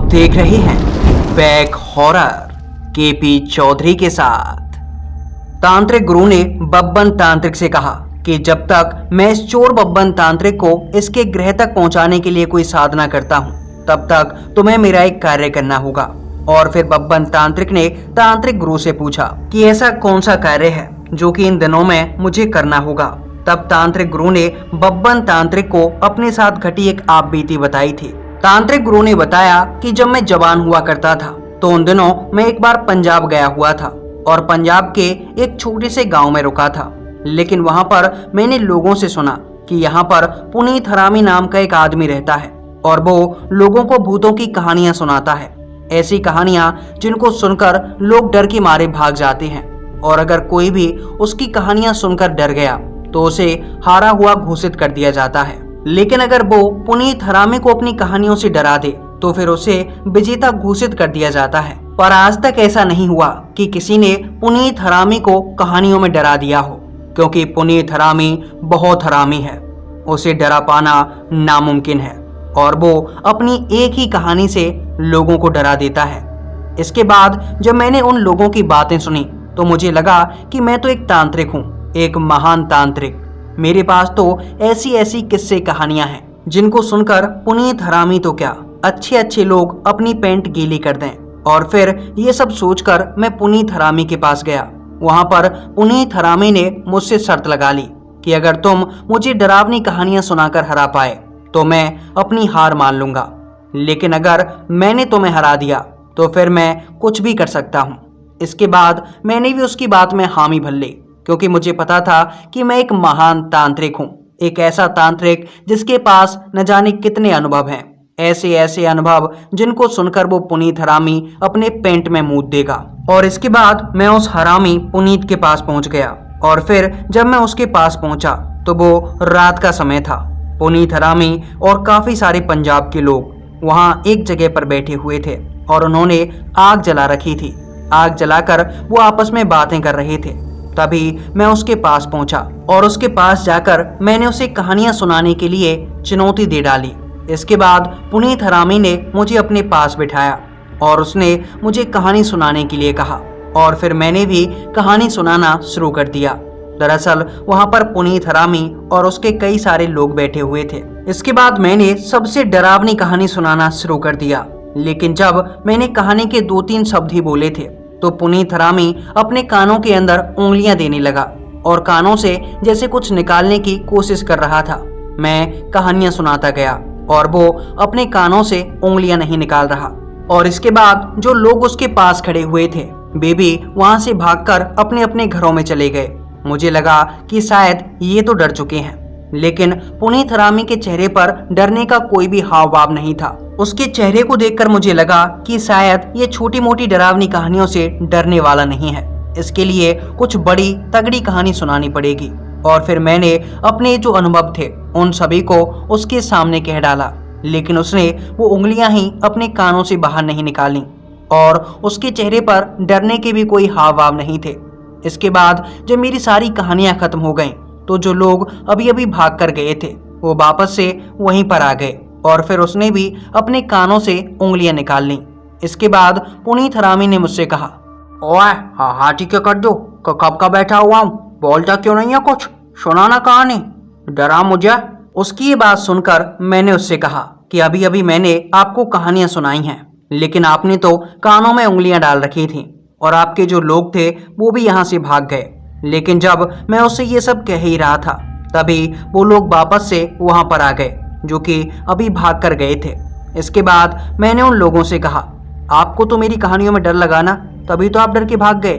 देख रहे हैं बैक हॉरर केपी चौधरी के साथ। तांत्रिक गुरु ने बब्बन तांत्रिक से कहा कि जब तक मैं इस चोर बब्बन तांत्रिक को इसके गृह तक पहुंचाने के लिए कोई साधना करता हूं, तब तक तुम्हें मेरा एक कार्य करना होगा। और फिर बब्बन तांत्रिक ने तांत्रिक गुरु से पूछा कि ऐसा कौन सा कार्य है जो कि इन दिनों में मुझे करना होगा। तब तांत्रिक गुरु ने बब्बन तांत्रिक को अपने साथ घटी एक आप बीती बताई थी। तांत्रिक गुरु ने बताया कि जब मैं जवान हुआ करता था तो उन दिनों मैं एक बार पंजाब गया हुआ था और पंजाब के एक छोटे से गांव में रुका था। लेकिन वहां पर मैंने लोगों से सुना कि यहाँ पर पुनीत हरामी नाम का एक आदमी रहता है और वो लोगों को भूतों की कहानियां सुनाता है। ऐसी कहानियां जिनको सुनकर लोग डर के मारे भाग जाते हैं, और अगर कोई भी उसकी कहानियां सुनकर डर गया तो उसे हारा हुआ घोषित कर दिया जाता है। लेकिन अगर वो पुनीत हरामी को अपनी कहानियों से डरा दे तो फिर उसे विजेता घोषित कर दिया जाता है। पर आज तक ऐसा नहीं हुआ कि किसी ने पुनीत हरामी को कहानियों में डरा दिया हो, क्योंकि पुनीत हरामी बहुत हरामी है। उसे डरा पाना नामुमकिन है और वो अपनी एक ही कहानी से लोगों को डरा देता है। इसके बाद जब मैंने उन लोगों की बातें सुनी तो मुझे लगा कि मैं तो एक तांत्रिक हूँ, एक महान तांत्रिक। मेरे पास तो ऐसी ऐसी किस्से कहानियां हैं जिनको सुनकर पुनीत हरामी तो क्या, अच्छे अच्छे लोग अपनी पैंट गीली कर दें। और फिर ये सब सोचकर मैं पुनीत हरामी के पास गया। वहां पर पुनीत हरामी ने मुझसे शर्त लगा ली कि अगर तुम मुझे डरावनी कहानियां सुनाकर हरा पाए तो मैं अपनी हार मान लूंगा, लेकिन अगर मैंने तुम्हें हरा दिया तो फिर मैं कुछ भी कर सकता हूँ। इसके बाद मैंने भी उसकी बात में हामी भर ली, क्योंकि मुझे पता था कि मैं एक महान तांत्रिक हूँ, एक ऐसा तांत्रिक जिसके पास न जाने कितने अनुभव हैं, ऐसे ऐसे अनुभव जिनको सुनकर वो पुनीत हरामी अपने पेंट में मूत देगा। और इसके बाद मैं उस हरामी पुनीत के पास पहुंच गया, और फिर जब मैं उसके पास पहुंचा तो वो रात का समय था। पुनीत हरामी और काफी सारे पंजाब के लोग वहां एक जगह पर बैठे हुए थे और उन्होंने आग जला रखी थी। आग जलाकर वो आपस में बातें कर रहे थे। तभी मैं उसके पास पहुंचा और उसके पास जाकर मैंने उसे कहानियां सुनाने के लिए चुनौती दे डाली। इसके बाद पुनीत हरामी ने मुझे अपने पास बिठाया और उसने मुझे कहानी सुनाने के लिए कहा, और फिर मैंने भी कहानी सुनाना शुरू कर दिया। दरअसल वहां पर पुनीत हरामी और उसके कई सारे लोग बैठे हुए थे। इसके बाद मैंने सबसे डरावनी कहानी सुनाना शुरू कर दिया, लेकिन जब मैंने कहानी के 2-3 शब्द ही बोले थे तो पुनीत हरामी अपने कानों के अंदर उंगलियां देने लगा और कानों से जैसे कुछ निकालने की कोशिश कर रहा था। मैं कहानियां सुनाता गया और वो अपने कानों से उंगलियां नहीं निकाल रहा। और इसके बाद जो लोग उसके पास खड़े हुए थे वे भी वहां से भागकर अपने अपने घरों में चले गए। मुझे लगा कि शायद ये तो डर चुके हैं, लेकिन पुनीत हरामी के चेहरे पर डरने का कोई भी हाव भाव नहीं था। उसके चेहरे को देखकर मुझे लगा कि शायद ये छोटी मोटी डरावनी कहानियों से डरने वाला नहीं है, इसके लिए कुछ बड़ी तगड़ी कहानी सुनानी पड़ेगी। और फिर मैंने अपने जो अनुभव थे उन सभी को उसके सामने कह डाला, लेकिन उसने वो उंगलियां ही अपने कानों से बाहर नहीं निकाली और उसके चेहरे पर डरने के भी कोई हाव भाव नहीं थे। इसके बाद जब मेरी सारी कहानियां खत्म हो गईं तो जो लोग अभी अभी भाग कर गए थे वो वापस से वहीं पर आ गए और फिर उसने भी अपने कानों से उंगलियां निकाल लीं। इसके बाद पुनीत हरामी ने मुझसे कहा, ओए हाँ ठीक है कर दो, कब का बैठा हुआ हूँ, बोलता क्यों नहीं है, कुछ सुनाना कहानी, डरा मुझे। उसकी ये बात सुनकर मैंने उससे कहा कि अभी अभी मैंने आपको कहानियां सुनाई हैं, लेकिन आपने तो कानों में उंगलियां डाल रखी थी और आपके जो लोग थे वो भी यहाँ से भाग गए। लेकिन जब मैं उससे ये सब कह ही रहा था तभी वो लोग वापस से वहां पर आ गए जो कि अभी भाग कर गए थे। इसके बाद मैंने उन लोगों से कहा, आपको तो मेरी कहानियों में डर लगा ना, तभी तो आप डर के भाग गए।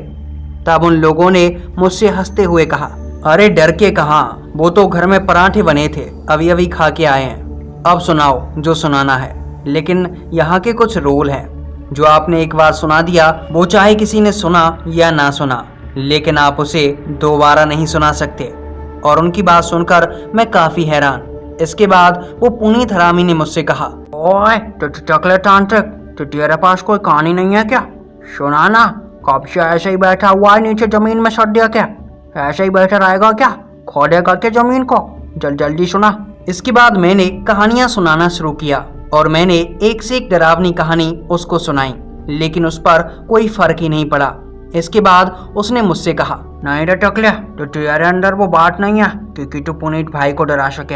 तब उन लोगों ने मुझसे हंसते हुए कहा, अरे डर के कहाँ, वो तो घर में पराठे बने थे, अभी अभी खा के आए हैं। अब सुनाओ जो सुनाना है, लेकिन यहाँ के कुछ रूल हैं। जो आपने एक बार सुना दिया वो चाहे किसी ने सुना या ना सुना, लेकिन आप उसे दोबारा नहीं सुना सकते। और उनकी बात सुनकर मैं काफी हैरान। इसके बाद वो पुनीत हरामी ने मुझसे कहा, ओए टकले तांत्रिक, तेरे पास कोई कहानी नहीं है क्या, सुनाना। कब से ऐसे ही बैठा हुआ है नीचे जमीन में सट दिया क्या, ऐसे ही बैठा रहेगा क्या, खोदे करके जमीन को, जल्दी सुना। इसके बाद मैंने कहानियां सुनाना शुरू किया और मैंने एक से एक डरावनी कहानी उसको सुनाई, लेकिन उस पर कोई फर्क ही नहीं पड़ा। इसके बाद उसने मुझसे कहा, नहीं रे टकले, तो तेरे अंदर वो बात नहीं है कि तू पुनीत भाई को डरा सके।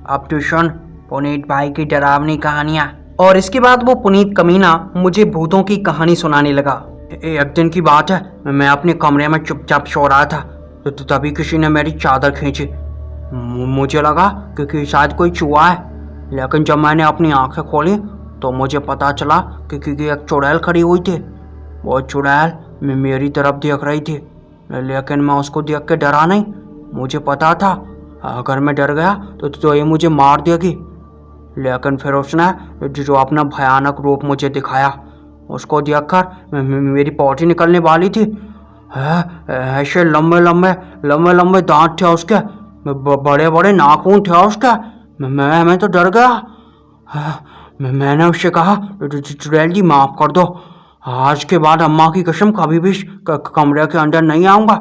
अब तू सुन पुनीत भाई की डरावनी कहानियां। और इसके बाद वो पुनीत कमीना मुझे भूतों की कहानी सुनाने लगा। एक दिन की बात है, मैं अपने कमरे में चुपचाप सो रहा था, तो तभी किसी ने मेरी चादर खींची। मुझे लगा कि शायद कोई चूहा है, लेकिन जब मैंने अपनी आंखें खोली तो मुझे पता चला कि एक चुड़ैल खड़ी हुई थी। वो चुड़ैल मेरी तरफ देख रही थी, लेकिन मैं उसको देख के डरा नहीं। मुझे पता था अगर मैं डर गया तो ये मुझे मार देगी। लेकिन फिर उसने जो अपना भयानक रूप मुझे दिखाया, उसको देखकर मेरी पॉटी निकलने वाली थी। ऐसे लंबे लंबे दांत थे उसके, बड़े बड़े नाखून थे उसके। मैं तो डर गया। मैंने उससे कहा, चुड़ैल जी माफ कर दो, आज के बाद अम्मा की कसम कभी भी कमरे के अंदर नहीं आऊँगा।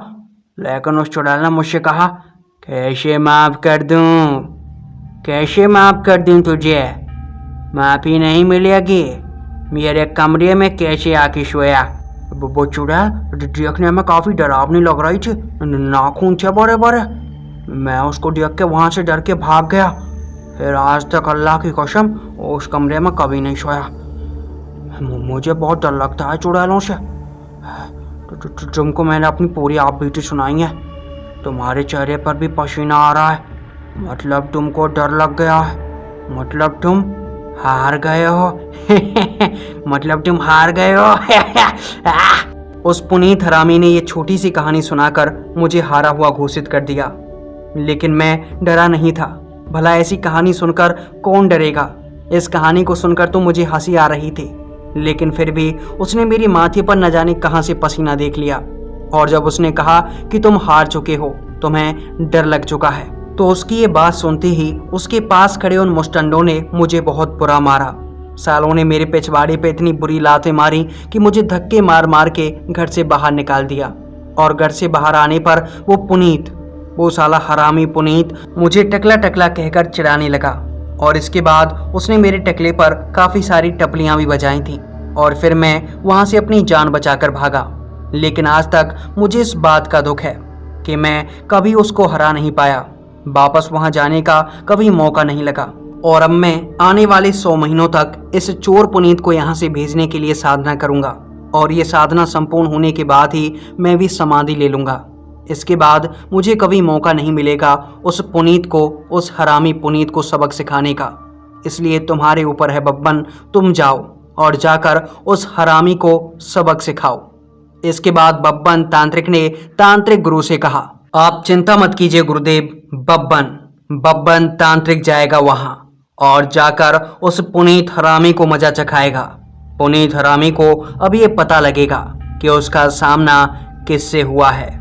लेकिन उस चुड़ैल ने मुझसे कहा, कैसे माफ कर दूँ, कैसे माफ कर दूँ तुझे, माफ़ी नहीं मिलेगी। मेरे कमरे में कैसे आके सोया। वो चुड़ैल देखने में काफ़ी डरावनी लग रही थी, नाखून थे बड़े बड़े। मैं उसको देख के वहाँ से डर के भाग गया। फिर आज तक अल्लाह की कसम उस कमरे में कभी नहीं सोया। मुझे बहुत डर लगता है चुड़ैलों से। तुमको मैंने अपनी पूरी आप बीती सुनाई है। तुम्हारे चेहरे पर भी पसीना आ रहा है, मतलब तुमको डर लग गया है, मतलब तुम हार गए हो। मतलब तुम हार गए हो। उस पुनीत हरामी ने ये छोटी सी कहानी सुनाकर मुझे हारा हुआ घोषित कर दिया, लेकिन मैं डरा नहीं था। भला ऐसी कहानी सुनकर कौन डरेगा। इस कहानी को सुनकर तो मुझे हंसी आ रही थी, लेकिन फिर भी उसने मेरी माथे पर न जाने कहां से पसीना देख लिया। और जब उसने कहा कि तुम हार चुके हो, तुम्हें डर लग चुका है, तो उसकी ये बात सुनते ही उसके पास खड़े उन मुस्टंडों ने मुझे बहुत बुरा मारा। सालों ने मेरे पिछवाड़े पे इतनी बुरी लातें मारी कि मुझे धक्के मार मार के घर से बाहर निकाल दिया। और घर से बाहर आने पर वो पुनीत, वो साला हरामी पुनीत मुझे टकला टकला कहकर चिढ़ाने लगा। और इसके बाद उसने मेरे टकले पर काफ़ी सारी टपलियाँ भी बजाई थीं। और फिर मैं वहाँ से अपनी जान बचाकर भागा। लेकिन आज तक मुझे इस बात का दुख है कि मैं कभी उसको हरा नहीं पाया। वापस वहाँ जाने का कभी मौका नहीं लगा। और अब मैं आने वाले 100 महीनों तक इस चोर पुनीत को यहाँ से भेजने के लिए साधना करूँगा। और ये साधना संपूर्ण होने के बाद ही मैं भी समाधि ले लूँगा। इसके बाद मुझे कभी मौका नहीं मिलेगा उस पुनीत को, उस हरामी पुनीत को सबक सिखाने का। इसलिए तुम्हारे ऊपर है बब्बन, तुम जाओ और जाकर उस हरामी को सबक सिखाओ। इसके बाद बब्बन तांत्रिक ने तांत्रिक गुरु से कहा, आप चिंता मत कीजिए गुरुदेव, बब्बन तांत्रिक जाएगा वहां और जाकर उस पुनीत हरामी को मजा चखाएगा। पुनीत हरामी को अब ये पता लगेगा कि उसका सामना किससे हुआ है।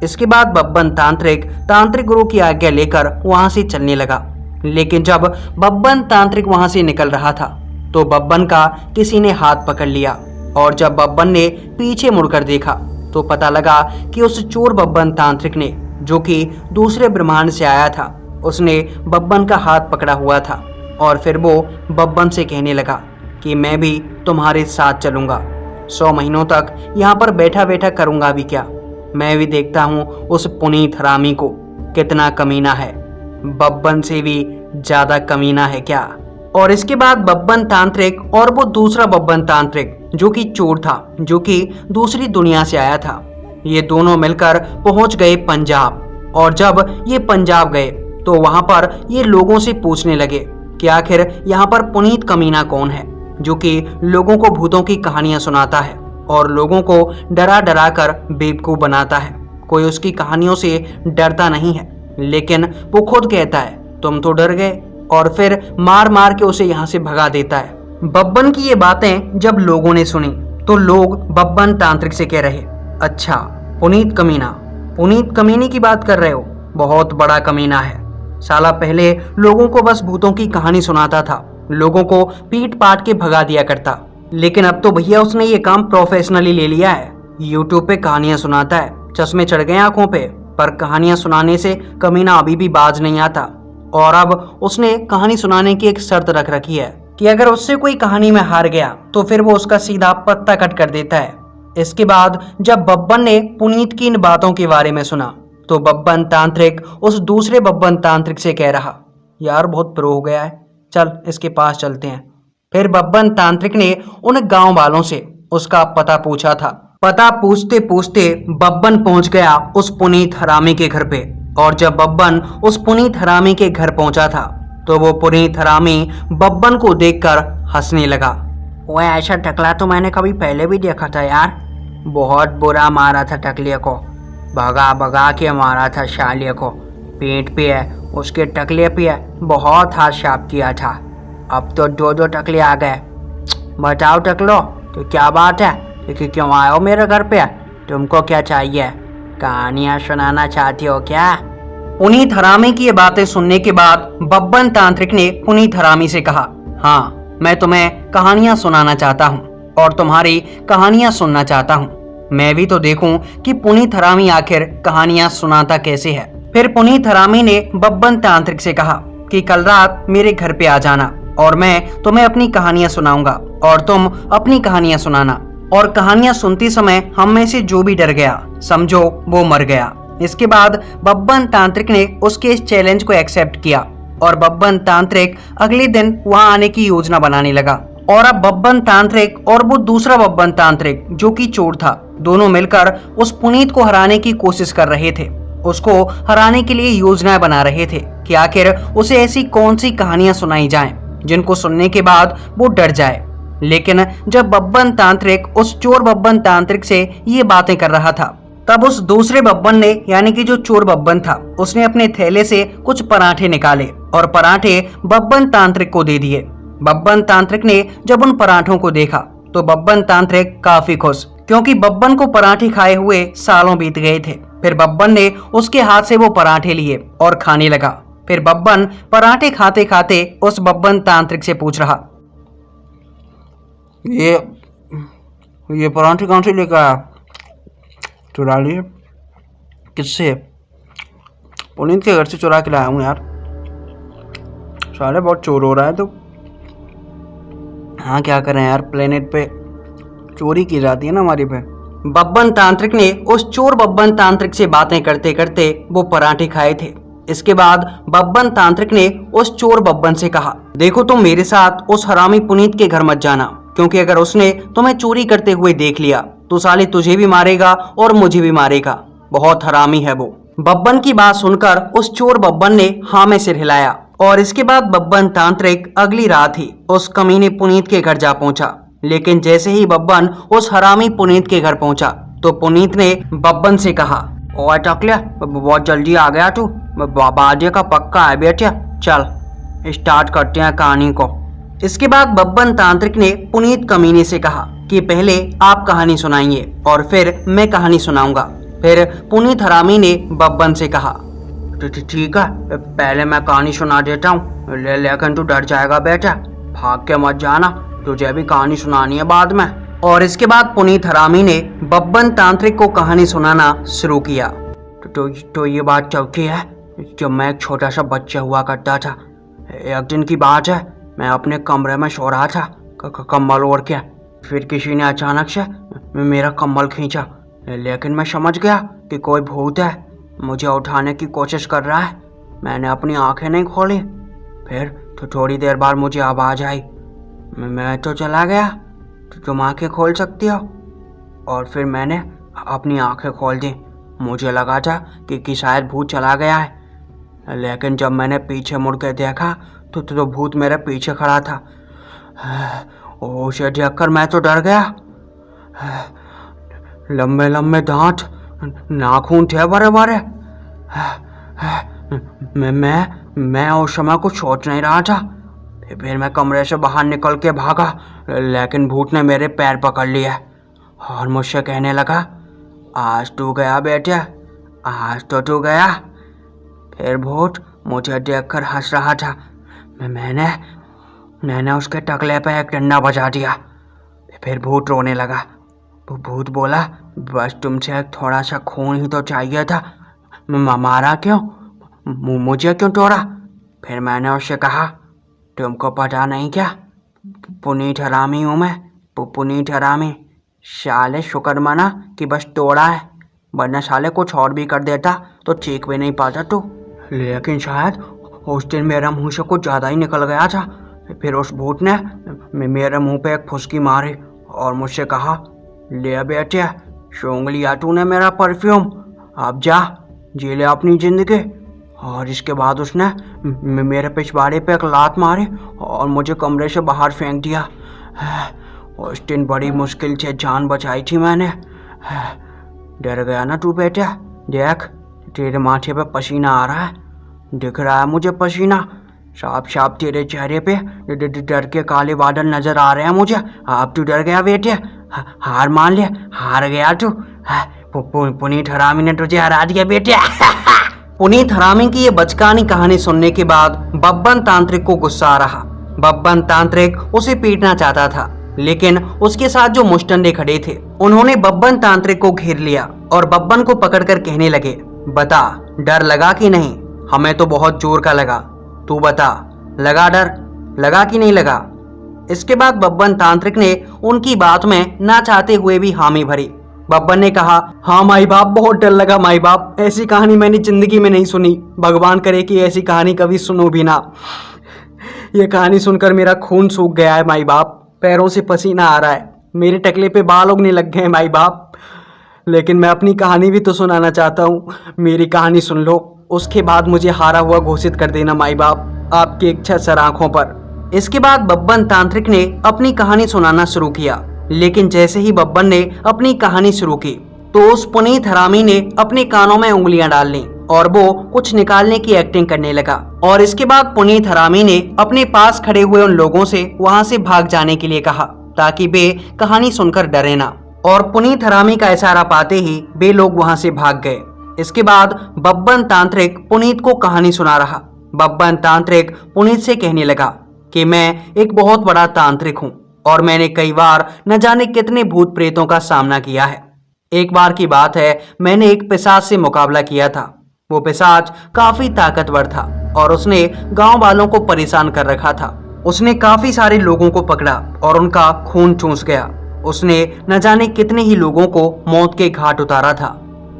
इसके बाद बब्बन तांत्रिक गुरु की आज्ञा लेकर वहां से चलने लगा। लेकिन जब बब्बन तांत्रिक वहां से निकल रहा था तो बब्बन का किसी ने हाथ पकड़ लिया। और जब बब्बन ने पीछे मुड़कर देखा तो पता लगा कि उस चोर बब्बन तांत्रिक ने, जो कि दूसरे ब्रह्मांड से आया था, उसने बब्बन का हाथ पकड़ा हुआ था। और फिर वो बब्बन से कहने लगा कि मैं भी तुम्हारे साथ चलूँगा। 100 महीनों तक यहाँ पर बैठा बैठा करूँगा भी क्या। मैं भी देखता हूँ उस पुनीत हरामी को कितना कमीना है, बब्बन से भी ज़्यादा कमीना है क्या। और इसके बाद बब्बन तांत्रिक और वो दूसरा बब्बन तांत्रिक जो कि चोर था, जो कि दूसरी दुनिया से आया था, ये दोनों मिलकर पहुंच गए पंजाब। और जब ये पंजाब गए तो वहां पर ये लोगों से पूछने लगे कि आखिर यहाँ पर पुनीत कमीना कौन है, जो कि लोगों को भूतों की कहानियां सुनाता है और लोगों को डरा डरा कर बेवकूफ़ बनाता है। कोई उसकी कहानियों से डरता नहीं है, लेकिन वो खुद कहता है तुम तो डर गए, और फिर मार मार के उसे यहाँ से भगा देता है। बब्बन की ये बातें जब लोगों ने सुनी तो लोग बब्बन तांत्रिक से कह रहे, अच्छा पुनीत कमीने की बात कर रहे हो, बहुत बड़ा कमीना है साला। पहले लोगों को बस भूतों की कहानी सुनाता था, लोगों को पीट पाट के भगा दिया करता, लेकिन अब तो भैया उसने ये काम प्रोफेशनली ले लिया है। यूट्यूब पे कहानियां सुनाता है, चश्मे चढ़ गए आंखों पे, पर कहानियां सुनाने से कमीना अभी भी बाज नहीं आता। और अब उसने कहानी सुनाने की एक शर्त रख रखी है कि अगर उससे कोई कहानी में हार गया तो फिर वो उसका सीधा पत्ता कट कर देता है। इसके बाद जब बब्बन ने पुनीत की इन बातों के बारे में सुना तो बब्बन तांत्रिक उस दूसरे बब्बन तांत्रिक से कह रहा, यार बहुत प्रो हो गया है, चल इसके पास चलते हैं। फिर बब्बन तांत्रिक ने उन गांव वालों से उसका पता पूछा था। पता पूछते पूछते बब्बन पहुंच गया उस पुनीत हरामी के घर पे। और जब बब्बन उस पुनीत हरामी के घर पहुंचा था तो वो पुनीत हरामी बब्बन को देखकर हंसने लगा। वो ऐसा टकला तो मैंने कभी पहले भी देखा था यार, बहुत बुरा मारा था टकले को, भगा भगा के मारा था शालिया को, पेट पे है उसके टकले पे है, बहुत हाथ साफ किया था। अब तो दो दो टकले आ गए। बताओ टकलो, तो क्या बात है कि क्यों आए हो मेरे घर पे, तुमको क्या चाहिए, कहानियां सुनाना चाहती हो क्या? पुनीत हरामी की ये बातें सुनने के बाद बब्बन तांत्रिक ने पुनीत हरामी से कहा, हाँ मैं तुम्हें कहानियां सुनाना चाहता हूँ और तुम्हारी कहानियां सुनना चाहता हूँ। मैं भी तो देखूं कि पुनीत हरामी आखिर कहानियां सुनाता कैसे है। फिर पुनीत हरामी ने बब्बन तांत्रिक से कहा कि कल रात मेरे घर पे आ जाना और मैं तुम्हें अपनी कहानियां सुनाऊंगा और तुम अपनी कहानियां सुनाना। और कहानियां सुनते समय हम में से जो भी डर गया समझो वो मर गया। इसके बाद बब्बन तांत्रिक ने उसके इस चैलेंज को एक्सेप्ट किया और बब्बन तांत्रिक अगले दिन वहां आने की योजना बनाने लगा। और अब बब्बन तांत्रिक और वो दूसरा बब्बन तांत्रिक जो कि चोर था, दोनों मिलकर उस पुनीत को हराने की कोशिश कर रहे थे। उसको हराने के लिए योजनाएं बना रहे थे कि आखिर उसे ऐसी कौन सी कहानियां सुनाई जाएं जिनको सुनने के बाद वो डर जाए। लेकिन जब बब्बन तांत्रिक उस चोर बब्बन तांत्रिक से ये बातें कर रहा था तब उस दूसरे बब्बन ने, यानी कि जो चोर बब्बन था, उसने अपने थैले से कुछ पराठे निकाले और पराठे बब्बन तांत्रिक को दे दिए। बब्बन तांत्रिक ने जब उन पराठों को देखा तो बब्बन तांत्रिक काफी खुश, क्योंकि बब्बन को पराठे खाए हुए सालों बीत गए थे। फिर बब्बन ने उसके हाथ से वो पराठे लिए और खाने लगा। फिर बब्बन पराठे खाते खाते उस बब्बन तांत्रिक से पूछ रहा, ये पराठे कौन से लेकर आया? चुरा लिए? किससे? पुनीत के घर से चुरा के लाया हूँ यार। साले बहुत चोर हो रहा है तो। हाँ क्या करें यार, प्लेनेट पे चोरी की जाती है ना हमारी पे। बब्बन तांत्रिक ने उस चोर बब्बन तांत्रिक से बातें करते करते वो पराठे खाए थे। इसके बाद बब्बन तांत्रिक ने उस चोर बब्बन से कहा, देखो तुम मेरे साथ उस हरामी पुनीत के घर मत जाना, क्योंकि अगर उसने तुम्हें चोरी करते हुए देख लिया तो साले तुझे भी मारेगा और मुझे भी मारेगा, बहुत हरामी है वो। बब्बन की बात सुनकर उस चोर बब्बन ने हाँ में सिर हिलाया। और इसके बाद बब्बन तांत्रिक अगली रात ही उस कमीने पुनीत के घर जा पहुंचा। लेकिन जैसे ही बब्बन उस हरामी पुनीत के घर पहुंचा तो पुनीत ने बब्बन से कहा, ओए टकले, बहुत जल्दी आ गया तू, बाजे का पक्का है बेटा, चल स्टार्ट करते हैं कहानी को। इसके बाद बब्बन तांत्रिक ने पुनीत कमीने से कहा कि पहले आप कहानी सुनाइए और फिर मैं कहानी सुनाऊंगा। फिर पुनीत हरामी ने बब्बन से कहा, ठीक है पहले मैं कहानी सुना देता हूँ, लेकिन तू डर जाएगा बेटा, भाग के मत जाना, तुझे भी कहानी सुनानी है बाद में। और इसके बाद पुनीत हरामी ने बब्बन तांत्रिक को कहानी सुनाना शुरू किया। तो ये बात चौथी है, जब मैं एक छोटा सा बच्चा हुआ करता था। एक दिन की बात है, मैं अपने कमरे में सो रहा था कम्बल ओढ़ के। फिर किसी ने अचानक से मेरा कम्बल खींचा, लेकिन मैं समझ गया कि कोई भूत है, मुझे उठाने की कोशिश कर रहा है। मैंने अपनी आंखें नहीं खोली। फिर तो थोड़ी देर बाद मुझे आवाज़ आई, मैं तो चला गया, तो तुम आंखें खोल सकती हो। और फिर मैंने अपनी आंखें खोल दी। मुझे लगा था कि शायद भूत चला गया है, लेकिन जब मैंने पीछे मुड़ के देखा तो भूत मेरे पीछे खड़ा था। उसे देखकर मैं तो डर गया। लंबे लंबे दांत, नाखून थे बड़े बड़े। मैं उस समय कुछ सोच नहीं रहा था। फिर मैं कमरे से बाहर निकल के भागा, लेकिन भूत ने मेरे पैर पकड़ लिए और मुझसे कहने लगा, आज तू गया बेटा, आज तो तू गया। फिर भूत मुझे देखकर हंस रहा था। मैंने उसके टकले पे एक डंडा बजा दिया। फिर भूत रोने लगा। भूत बोला, बस तुमसे थोड़ा सा खून ही तो चाहिए था, मारा क्यों, मुझे क्यों तोड़ा? फिर मैंने उससे कहा, तुमको पता नहीं क्या, पुनीत हरामी हूँ मैं, पुनीत हरामी। साले शुक्र मना कि बस तोड़ा है, वरना साले कुछ और भी कर देता तो चीख भी नहीं पाता तू। लेकिन शायद उस दिन मेरा मुंह से कुछ ज़्यादा ही निकल गया था। फिर उस भूत ने मेरे मुंह पे एक फुसकी मारी और मुझसे कहा, ले बेटे सूंघ लिया तूने मेरा परफ्यूम, अब जा जी ले अपनी ज़िंदगी। और इसके बाद उसने मेरे पिछवाड़े पे एक लात मारी और मुझे कमरे से बाहर फेंक दिया। उस दिन बड़ी मुश्किल से जान बचाई थी मैंने। डर गया ना तू बेटे? देख तेरे माथे पे पसीना आ रहा है, दिख रहा है मुझे पसीना, साफ साफ तेरे चेहरे पे डर के काले बादल नजर आ रहे हैं मुझे। अब तू डर गया बेटे? हार मान ले, हार गया तू। पुनीत हरामी ने तुझे हरा दिया बेटे। पुनीत हरामी की ये बचकानी कहानी सुनने के बाद बब्बन तांत्रिक को गुस्सा आ रहा। बब्बन तांत्रिक उसे पीटना चाहता था, लेकिन उसके साथ जो मुश्तंडे खड़े थे उन्होंने बब्बन तांत्रिक को घेर लिया और बब्बन को पकड़कर कहने लगे, बता डर लगा कि नहीं? हमें तो बहुत जोर का लगा, तू बता लगा डर, लगा कि नहीं लगा? इसके बाद बब्बन तांत्रिक ने उनकी बात में ना चाहते हुए भी हामी भरी। बब्बन ने कहा, हाँ माई बाप बहुत डर लगा माई बाप, ऐसी कहानी मैंने जिंदगी में नहीं सुनी, भगवान करे कि ऐसी कहानी कभी सुनो भी ना। ये कहानी सुनकर मेरा खून सूख गया है माई बाप, पैरों से पसीना आ रहा है, मेरे टकले पे बाल उगने लग गए हैं माई बाप। लेकिन मैं अपनी कहानी भी तो सुनाना चाहता हूँ, मेरी कहानी सुन लो, उसके बाद मुझे हारा हुआ घोषित कर देना माई बाप, आपकी इच्छा सर आंखों पर। इसके बाद बब्बन तांत्रिक ने अपनी कहानी सुनाना शुरू किया, लेकिन जैसे ही बब्बन ने अपनी कहानी शुरू की तो उस पुनीत हरामी ने अपने कानों में उंगलियां डाल ली और वो कुछ निकालने की एक्टिंग करने लगा। और इसके बाद पुनीत हरामी ने अपने पास खड़े हुए उन लोगों से वहां से भाग जाने के लिए कहा ताकि वे कहानी सुनकर डरे ना। और पुनीत हरामी का इशारा पाते ही वे लोग वहां से भाग गए। इसके बाद बब्बन तांत्रिक पुनीत को कहानी सुना रहा। बब्बन तांत्रिक पुनीत से कहने लगा कि मैं एक बहुत बड़ा तांत्रिक हूँ और मैंने कई बार न जाने कितने भूत प्रेतों का सामना किया है। एक बार की बात है, मैंने एक पिशाच से मुकाबला किया था। वो पिशाच काफी ताकतवर था और उसने गांव वालों को परेशान कर रखा था। उसने काफी सारे लोगों को पकड़ा और उनका खून चूस गया। उसने न जाने कितने ही लोगों को मौत के घाट उतारा था।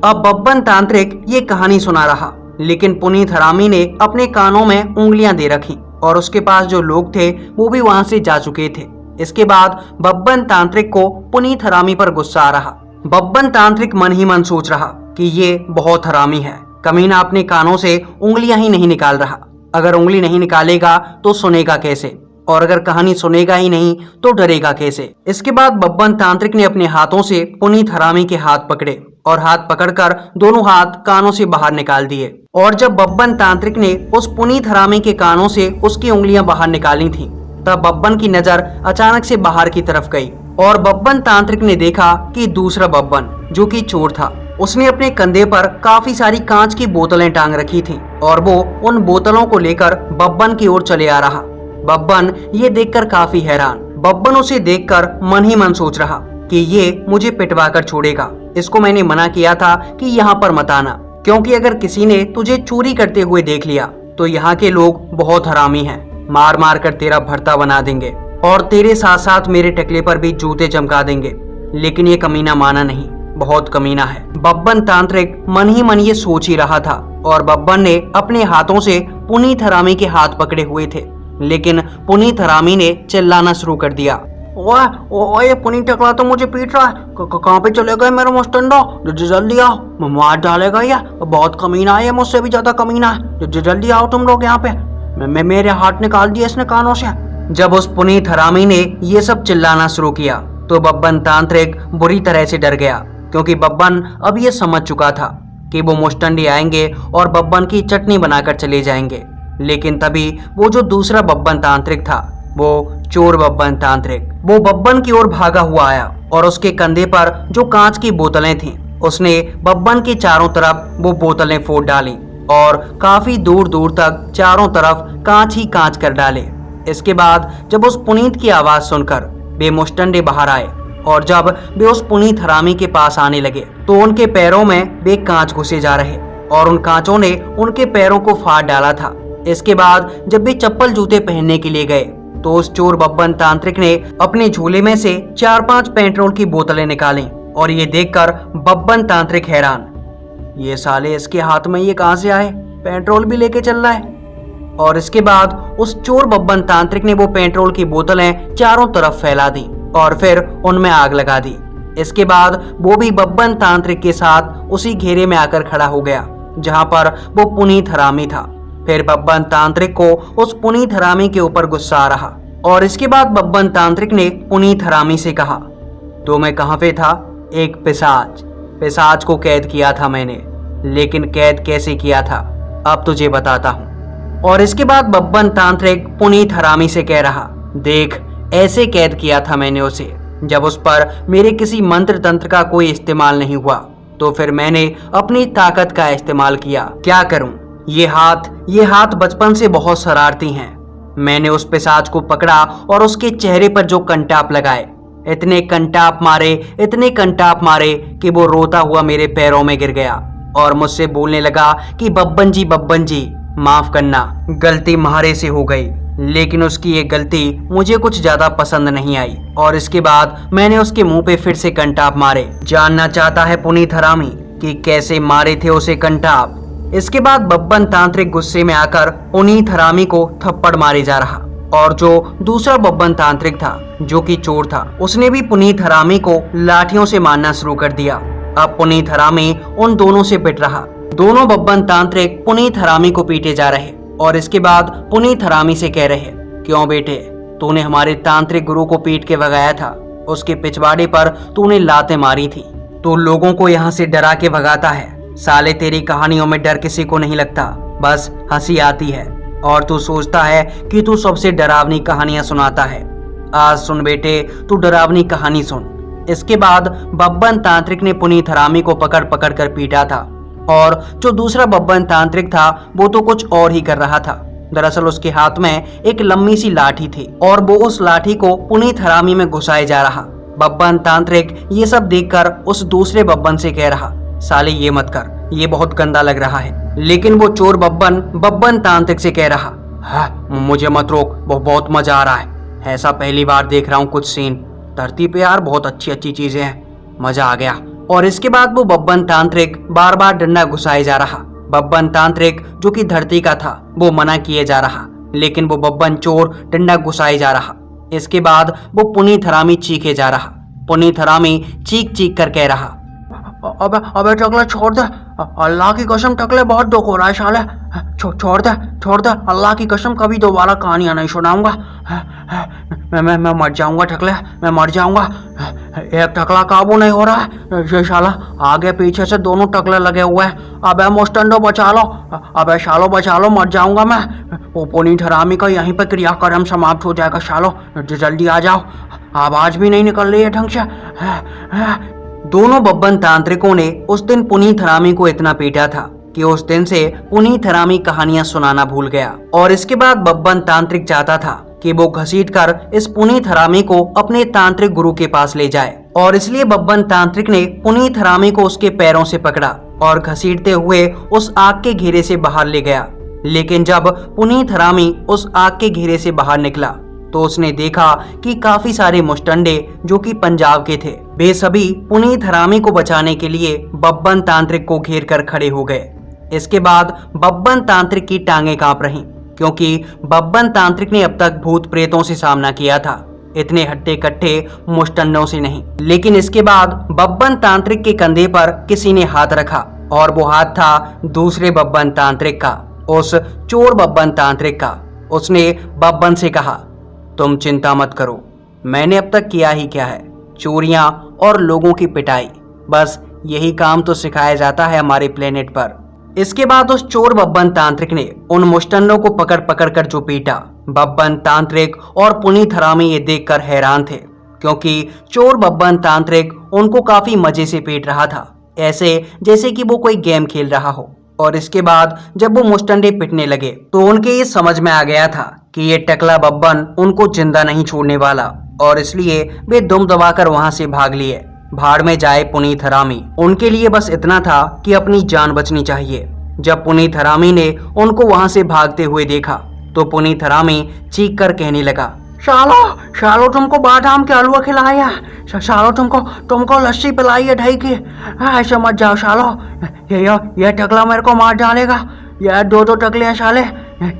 अब बब्बन तांत्रिक ये कहानी सुना रहा, लेकिन पुनीत हरामी ने अपने कानों में उंगलियां दे रखी और उसके पास जो लोग थे वो भी वहां से जा चुके थे। इसके बाद बब्बन तांत्रिक को पुनीत हरामी पर गुस्सा आ रहा। बब्बन तांत्रिक मन ही मन सोच रहा कि ये बहुत हरामी है, कमीना अपने कानों से उंगलियां ही नहीं निकाल रहा। अगर उंगली नहीं निकालेगा तो सुनेगा कैसे, और अगर कहानी सुनेगा ही नहीं तो डरेगा कैसे। इसके बाद बब्बन तांत्रिक ने अपने हाथों से पुनीत हरामी के हाथ पकड़े और हाथ पकड़कर दोनों हाथ कानों से बाहर निकाल दिए। और जब बब्बन तांत्रिक ने उस पुनीत हरामी के कानों से उसकी उंगलियां बाहर निकाली थी, तब बब्बन की नजर अचानक से बाहर की तरफ गई और बब्बन तांत्रिक ने देखा कि दूसरा बब्बन जो कि चोर था, उसने अपने कंधे पर काफी सारी कांच की बोतलें टांग रखी थीं और वो उन बोतलों को लेकर बब्बन की ओर चले आ रहा। बब्बन ये देखकर काफी हैरान। बब्बन उसे देखकर मन ही मन सोच रहा कि ये मुझे पिटवा कर छोड़ेगा। इसको मैंने मना किया था कि यहाँ पर मत आना, क्योंकि अगर किसी ने तुझे चोरी करते हुए देख लिया तो यहाँ के लोग बहुत हरामी हैं, मार मार कर तेरा भरता बना देंगे और तेरे साथ साथ मेरे टकले पर भी जूते चमका देंगे। लेकिन ये कमीना माना नहीं, बहुत कमीना है। बब्बन तांत्रिक मन ही मन ये सोच ही रहा था और बब्बन ने अपने हाथों से पुनीत हरामी के हाथ पकड़े हुए थे, लेकिन पुनीत हरामी ने चिल्लाना शुरू कर दिया, ओए पुनीत टकला तो मुझे पीट रहा है, कहाँ पे चले गए मेरा मुस्टंडो, जल्दी आओ, मार डालेगा ये, बहुत कमीना है, मुझसे भी ज्यादा कमीना है, जल्दी आओ तुम लोग यहाँ पे, मेरे हाथ निकाल दिए इसने कानों से। जब उस पुनीत हरामी ने ये सब चिल्लाना शुरू किया तो बब्बन तांत्रिक बुरी तरह से डर गया, क्योंकि बब्बन अब ये समझ चुका था कि वो मुस्टंडी आएंगे और बब्बन की चटनी बनाकर चले जाएंगे। लेकिन तभी वो जो दूसरा बब्बन तांत्रिक था, वो चोर बब्बन तांत्रिक, वो बब्बन की ओर भागा हुआ आया और उसके कंधे पर जो कांच की बोतलें थीं, उसने बब्बन के चारों तरफ वो बोतलें फोड़ डाली और काफी दूर दूर तक चारों तरफ कांच ही कांच कर डाले। इसके बाद जब उस पुनीत की आवाज सुनकर वे मुस्टंडे बाहर आए और जब वे उस पुनीत हरामी के पास आने लगे तो उनके पैरों में वे कांच घुसे जा रहे और उन कांचों ने उनके पैरों को फाड़ डाला था। इसके बाद जब वे चप्पल जूते पहनने के लिए गए तो उस चोर बब्बन तांत्रिक ने अपने झोले में से 4-5 पेट्रोल की बोतलें निकाली और ये देखकर बब्बन तांत्रिक हैरान, ये साले इसके हाथ में ये कहां से आए, पेट्रोल भी लेके चल रहा है। और इसके बाद उस चोर बब्बन तांत्रिक ने वो पेट्रोल की बोतलें चारों तरफ फैला दी और फिर उनमें आग लगा दी। इसके बाद वो भी बब्बन तांत्रिक के साथ उसी घेरे में आकर खड़ा हो गया जहां पर वो पुनीत हरामी था। फिर बब्बन तांत्रिक को उस पुनीत हरामी के ऊपर गुस्सा आ रहा और इसके बाद बब्बन तांत्रिक ने पुनीत हरामी से कहा, तो मैं कहां पे था, एक पिशाच को कैद किया था मैंने, लेकिन कैद कैसे किया था अब तुझे बताता हूं। और इसके बाद बब्बन तांत्रिक पुनीत हरामी से कह रहा, देख ऐसे कैद किया था मैंने उसे, जब उस पर मेरे किसी मंत्र तंत्र का कोई इस्तेमाल नहीं हुआ तो फिर मैंने अपनी ताकत का इस्तेमाल किया। क्या करूं, ये हाथ बचपन से बहुत शरारती हैं। मैंने उस पिशाच को पकड़ा और उसके चेहरे पर जो कंटाप लगाए, इतने कंटाप मारे कि वो रोता हुआ मेरे पैरों में गिर गया और मुझसे बोलने लगा कि बब्बन जी माफ करना, गलती म्हारे से हो गई। लेकिन उसकी ये गलती मुझे कुछ ज्यादा पसंद नहीं आई और इसके बाद मैंने उसके मुंह पे फिर से कंटाप मारे। जानना चाहता है पुनीत हरामी कि कैसे मारे थे उसे कंटाप। इसके बाद बब्बन तांत्रिक गुस्से में आकर पुनीत हरामी को थप्पड़ मारे जा रहा और जो दूसरा बब्बन तांत्रिक था जो कि चोर था, उसने भी पुनीत हरामी को लाठियों से मारना शुरू कर दिया। अब पुनीत हरामी उन दोनों से पिट रहा। दोनों बब्बन तांत्रिक पुनीत हरामी को पीटे जा रहे और इसके बाद पुनीत हरामी से कह रहे, क्यों बेटे, तूने हमारे तांत्रिक गुरु को पीट के भगाया था, उसके पिछवाड़े पर तूने लातें मारी थी, तू लोगों को यहाँ से डरा के भगाता है। साले तेरी कहानियों में डर किसी को नहीं लगता, बस हंसी आती है और तू सोचता है कि तू सबसे डरावनी कहानियां सुनाता है। आज सुन बेटे, तू डरावनी कहानी सुन। इसके बाद बब्बन तांत्रिक ने पुनीत हरामी को पकड़ कर पीटा था और जो दूसरा बब्बन तांत्रिक था वो तो कुछ और ही कर रहा था। दरअसल उसके हाथ में एक लंबी सी लाठी थी और वो उस लाठी को पुनीत हरामी में घुसाए जा रहा। बब्बन तांत्रिक ये सब देखकर उस दूसरे बब्बन से कह रहा, साले ये मत कर, ये बहुत गंदा लग रहा है। लेकिन वो चोर बब्बन तांत्रिक से कह रहा, हाँ मुझे मत रोक, वो बहुत मजा आ रहा है, ऐसा पहली बार देख रहा हूँ कुछ सीन, धरती पे यार बहुत अच्छी चीजें हैं, मजा आ गया। और इसके बाद वो बब्बन तांत्रिक बार डंडा घुसाए जा रहा। बब्बन तांत्रिक जो कि धरती का था वो मना किए जा रहा, लेकिन वो बब्बन चोर डंडा घुसाए जा रहा। इसके बाद वो पुनीत हरामी चीखे जा रहा। पुनीत हरामी चीख कर कह रहा, अबे टकले छोड़ दे, अल्लाह की कसम टकले बहुत दुख हो रहा है साले, छोड़ दे, अल्लाह की कसम कभी दोबारा कहानियां नहीं सुनाऊंगा, मैं मर जाऊंगा टकले, मैं मर जाऊंगा। एक टकला काबू नहीं हो रहा है, ये साला आगे पीछे से दोनों टकले लगे हुए हैं। अबे मुस्टंडो बचा लो, अबे सालो बचा लो, मर जाऊंगा मैं। वो पुनीत हरामी का यहीं पे क्रियाक्रम समाप्त हो जाएगा। सालो जल्दी आ जाओ, आवाज भी नहीं निकल रही है ढंग से। दोनों बब्बन तांत्रिकों ने उस दिन पुनीत हरामी को इतना पीटा था कि उस दिन से पुनीत हरामी कहानियां सुनाना भूल गया। और इसके बाद बब्बन तांत्रिक चाहता था कि वो घसीटकर इस पुनीत हरामी को अपने तांत्रिक गुरु के पास ले जाए और इसलिए बब्बन तांत्रिक ने पुनीत हरामी को उसके पैरों से पकड़ा और घसीटते हुए उस आग के घेरे से बाहर ले गया। लेकिन जब पुनीत हरामी उस आग के घेरे से बाहर निकला तो उसने देखा कि काफी सारे मुस्टंडे जो कि पंजाब के थे वे सभी पुनीत हरामी को बचाने के लिए बब्बन तांत्रिक को घेर कर खड़े हो गए। इसके बाद बब्बन तांत्रिक की टांगें कांप रहीं क्योंकि बब्बन तांत्रिक ने अब तक भूत प्रेतों से सामना किया था, इतने हट्टे कट्टे मुस्टंडों से नहीं। लेकिन इसके बाद बब्बन तांत्रिक के कंधे पर किसी ने हाथ रखा और वो हाथ था दूसरे बब्बन तांत्रिक का, उस चोर बब्बन तांत्रिक का। उसने बब्बन से कहा, तुम चिंता मत करो, मैंने अब तक किया ही क्या है, चोरियां और लोगों की पिटाई, बस यही काम तो सिखाया जाता है हमारे प्लेनेट पर। इसके बाद उस चोर बब्बन तांत्रिक ने उन मुस्टंडों को पकड़ कर जो पीटा। बब्बन तांत्रिक और पुनीत हरामी ये देखकर हैरान थे क्योंकि चोर बब्बन तांत्रिक उनको काफी मजे से पीट रहा था, ऐसे जैसे कि वो कोई गेम खेल रहा हो। और इसके बाद जब वो मुस्टंडे पिटने लगे तो उनके ये समझ में आ गया था कि ये टकला बब्बन उनको जिंदा नहीं छोड़ने वाला और इसलिए वे दुम दबाकर वहां से भाग लिए। भाड़ में जाए पुनीत हरामी, उनके लिए बस इतना था कि अपनी जान बचनी चाहिए। जब पुनीत हरामी ने उनको वहां से भागते हुए देखा तो पुनीत हरामी चीख कर कहने लगा, शालो शालो तुमको बादाम के हलवा खिलाया, शालो तुमको लस्सी पिलाई है दही की। ऐसे मत जाओ शालो, ये टकला मेरे को मार डालेगा। ये दो टकले हैं साले,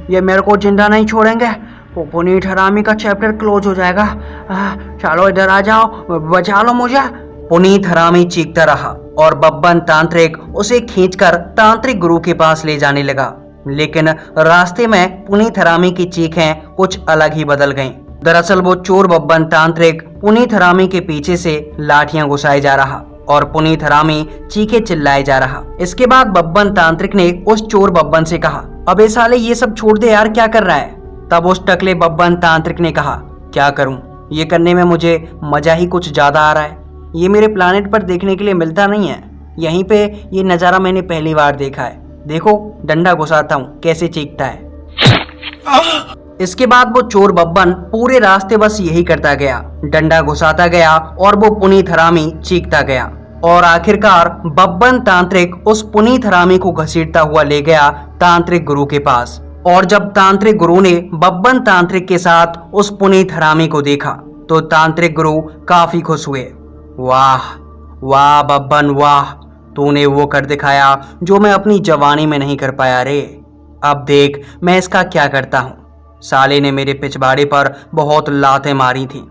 ये मेरे को जिंदा नहीं छोड़ेंगे। पुनीत हरामी का चैप्टर क्लोज हो जाएगा। शालो इधर आ जाओ, बचा लो मुझे। पुनीत हरामी चीखता रहा और बब्बन तांत्रिक उसे खींचकर तांत्रिक गुरु के पास ले जाने लगा। लेकिन रास्ते में पुनीत हरामी की चीखें कुछ अलग ही बदल गईं। दरअसल वो चोर बब्बन तांत्रिक पुनीत हरामी के पीछे से लाठियां घुसाए जा रहा और पुनीत हरामी चीखे चिल्लाए जा रहा। इसके बाद बब्बन तांत्रिक ने उस चोर बब्बन से कहा, अबे साले ये सब छोड़ दे यार, क्या कर रहा है। तब उस टकले बब्बन तांत्रिक ने कहा, क्या करूं, ये करने में मुझे मजा ही कुछ ज्यादा आ रहा है। ये मेरे प्लानेट पर देखने के लिए मिलता नहीं है। यहीं पे ये नज़ारा मैंने पहली बार देखा है। देखो डंडा घुसाता हूँ कैसे चीखता है। इसके बाद वो चोर बब्बन पूरे रास्ते बस यही करता गया, डंडा घुसाता गया और वो पुनीत हरामी चीखता गया। और आखिरकार बब्बन तांत्रिक उस पुनीत हरामी को घसीटता हुआ ले गया तांत्रिक गुरु के पास। और जब तांत्रिक गुरु ने बब्बन तांत्रिक के साथ उस पुनीत हरामी को देखा तो तांत्रिक गुरु काफी खुश हुए। वाह वाह बब्बन वाह, तूने वो कर दिखाया जो मैं अपनी जवानी में नहीं कर पाया रे। अब देख मैं इसका क्या करता हूँ। साले ने मेरे पिछवाड़े पर बहुत लातें मारी थी।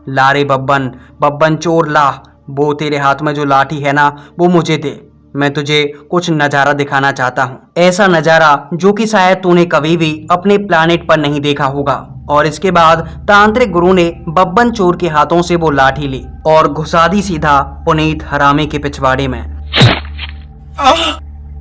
ला रे बब्बन, बब्बन चोर ला, वो तेरे हाथ में जो लाठी है ना वो मुझे दे। मैं तुझे कुछ नज़ारा दिखाना चाहता हूँ, ऐसा नज़ारा जो कि शायद तूने कभी भी अपने प्लानेट पर नहीं देखा होगा। और इसके बाद तांत्रिक गुरु ने बब्बन चोर के हाथों से वो लाठी ली और घुसा दी सीधा पुनीत हरामी के पिछवाड़े में।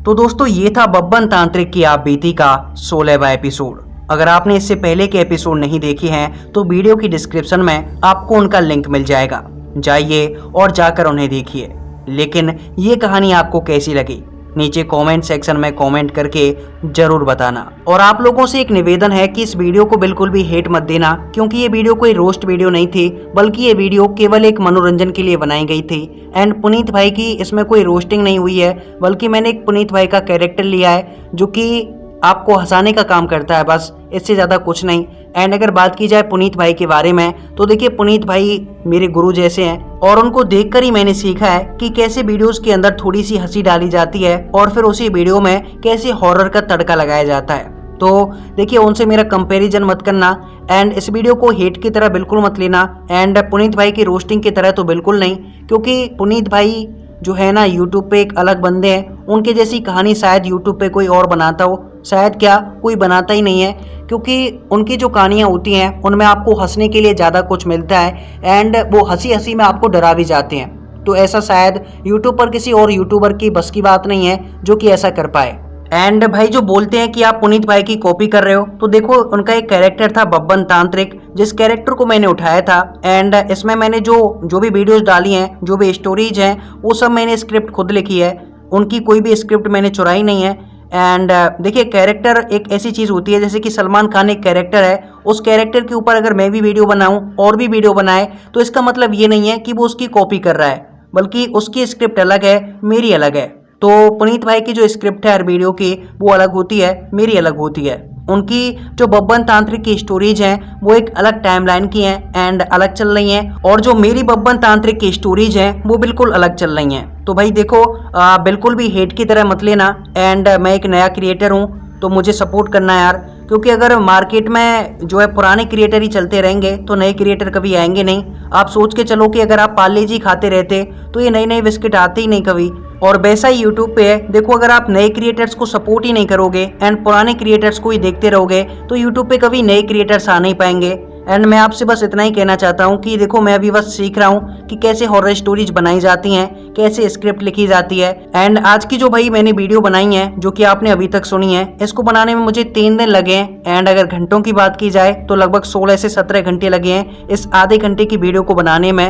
तो दोस्तों ये था बब्बन तांत्रिक की आप बीती का 16वां एपिसोड। अगर आपने इससे पहले के एपिसोड नहीं देखे हैं तो वीडियो की डिस्क्रिप्शन में आपको उनका लिंक मिल जाएगा, जाइए और जाकर उन्हें देखिए। लेकिन ये कहानी आपको कैसी लगी नीचे कमेंट सेक्शन में कमेंट करके जरूर बताना। और आप लोगों से एक निवेदन है कि इस वीडियो को बिल्कुल भी हेट मत देना, क्योंकि ये वीडियो कोई रोस्ट वीडियो नहीं थी, बल्कि ये वीडियो केवल एक मनोरंजन के लिए बनाई गई थी। एंड पुनीत भाई की इसमें कोई रोस्टिंग नहीं हुई है, बल्कि मैंने एक पुनीत भाई का कैरेक्टर लिया है जो कि आपको हंसाने का काम करता है, बस इससे ज़्यादा कुछ नहीं। एंड अगर बात की जाए पुनीत भाई के बारे में तो देखिए पुनीत भाई मेरे गुरु जैसे हैं और उनको देखकर ही मैंने सीखा है कि कैसे वीडियोस के अंदर थोड़ी सी हंसी डाली जाती है और फिर उसी वीडियो में कैसे हॉरर का तड़का लगाया जाता है। तो देखिए उनसे मेरा कंपैरिजन मत करना एंड इस वीडियो को हेट की तरह बिल्कुल मत लेना एंड पुनीत भाई की रोस्टिंग की तरह तो बिल्कुल नहीं, क्योंकि पुनीत भाई जो है ना यूट्यूब पे एक अलग बंदे हैं। उनके जैसी कहानी शायद यूट्यूब पे कोई और बनाता हो, शायद क्या कोई बनाता ही नहीं है, क्योंकि उनकी जो कहानियाँ होती हैं उनमें आपको हंसने के लिए ज़्यादा कुछ मिलता है एंड वो हंसी हंसी में आपको डरा भी जाते हैं। तो ऐसा शायद यूट्यूब पर किसी और यूट्यूबर की बस की बात नहीं है जो कि ऐसा कर पाए। एंड भाई जो बोलते हैं कि आप पुनीत भाई की कॉपी कर रहे हो, तो देखो उनका एक कैरेक्टर था बब्बन तांत्रिक, जिस कैरेक्टर को मैंने उठाया था एंड इसमें मैंने जो भी वीडियोस डाली हैं, जो भी स्टोरीज हैं, वो सब मैंने स्क्रिप्ट खुद लिखी है। उनकी कोई भी स्क्रिप्ट मैंने चुराई नहीं है। एंड देखिए कैरेक्टर एक ऐसी चीज़ होती है जैसे कि सलमान खान एक कैरेक्टर है, उस कैरेक्टर के ऊपर अगर मैं भी वीडियो बनाऊं और भी वीडियो बनाए तो इसका मतलब ये नहीं है कि वो उसकी कॉपी कर रहा है, बल्कि उसकी स्क्रिप्ट अलग है, मेरी अलग है। तो पुनीत भाई की जो स्क्रिप्ट है हर वीडियो की वो अलग होती है, मेरी अलग होती है। उनकी जो बब्बन तांत्रिक की स्टोरीज हैं वो एक अलग टाइमलाइन की हैं एंड अलग चल रही हैं, और जो मेरी बब्बन तांत्रिक की स्टोरीज हैं वो बिल्कुल अलग चल रही हैं। तो भाई देखो बिल्कुल भी हेट की तरह मत लेना एंड मैं एक नया क्रिएटर हूँ तो मुझे सपोर्ट करना यार, क्योंकि अगर मार्केट में जो है पुराने क्रिएटर ही चलते रहेंगे तो नए क्रिएटर कभी आएंगे नहीं। आप सोच के चलो कि अगर आप पार्ले जी खाते रहते तो ये नई नई बिस्किट आते ही नहीं कभी। और वैसा ही यूट्यूब पे है, देखो अगर आप नए क्रिएटर्स को सपोर्ट ही नहीं करोगे एंड पुराने क्रिएटर्स को ही देखते रहोगे तो यूट्यूब पे कभी नए क्रिएटर्स आ नहीं पाएंगे। एंड मैं आपसे बस इतना ही कहना चाहता हूँ कि देखो मैं अभी बस सीख रहा हूँ कि कैसे हॉरर स्टोरीज बनाई जाती हैं, कैसे स्क्रिप्ट लिखी जाती है। एंड आज की जो भाई मैंने वीडियो बनाई है जो कि आपने अभी तक सुनी है, इसको बनाने में मुझे 3 दिन लगे हैं। एंड अगर घंटों की बात की जाए तो लगभग 16 से 17 घंटे लगे हैं इस आधे घंटे की वीडियो को बनाने में।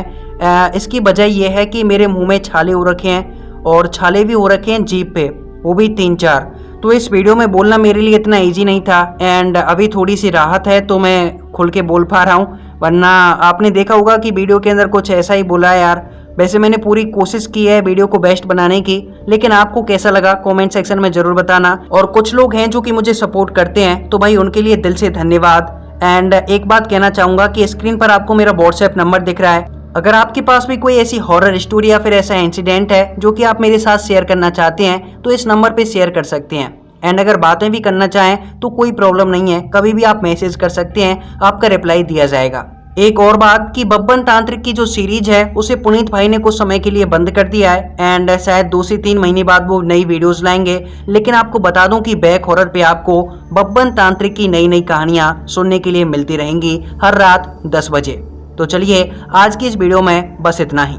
इसकी वजह यह है कि मेरे मुँह में छाले हो रखे हैं और छाले भी हो रखे हैं जीभ पे, वो भी 3-4। तो इस वीडियो में बोलना मेरे लिए इतना इजी नहीं था एंड अभी थोड़ी सी राहत है तो मैं खुल के बोल पा रहा हूँ, वरना आपने देखा होगा कि वीडियो के अंदर कुछ ऐसा ही बोला है यार। वैसे मैंने पूरी कोशिश की है वीडियो को बेस्ट बनाने की, लेकिन आपको कैसा लगा कमेंट सेक्शन में ज़रूर बताना। और कुछ लोग हैं जो कि मुझे सपोर्ट करते हैं तो भाई उनके लिए दिल से धन्यवाद। एंड एक बात कहना चाहूंगा कि स्क्रीन पर आपको मेरा व्हाट्सएप नंबर दिख रहा है। अगर आपके पास भी कोई ऐसी हॉरर स्टोरी या फिर ऐसा इंसिडेंट है जो कि आप मेरे साथ शेयर करना चाहते हैं तो इस नंबर पे शेयर कर सकते हैं। एंड अगर बातें भी करना चाहें तो कोई प्रॉब्लम नहीं है, कभी भी आप मैसेज कर सकते हैं, आपका रिप्लाई दिया जाएगा। एक और बात कि बब्बन तांत्रिक की जो सीरीज है उसे पुनीत भाई ने कुछ समय के लिए बंद कर दिया है एंड शायद 2 से 3 महीने बाद वो नई वीडियोस लाएंगे। लेकिन आपको बता दूं कि बैक हॉरर पे आपको बब्बन तांत्रिक की नई नई कहानियां सुनने के लिए मिलती रहेंगी हर रात 10 बजे। तो चलिए आज की इस वीडियो में बस इतना ही।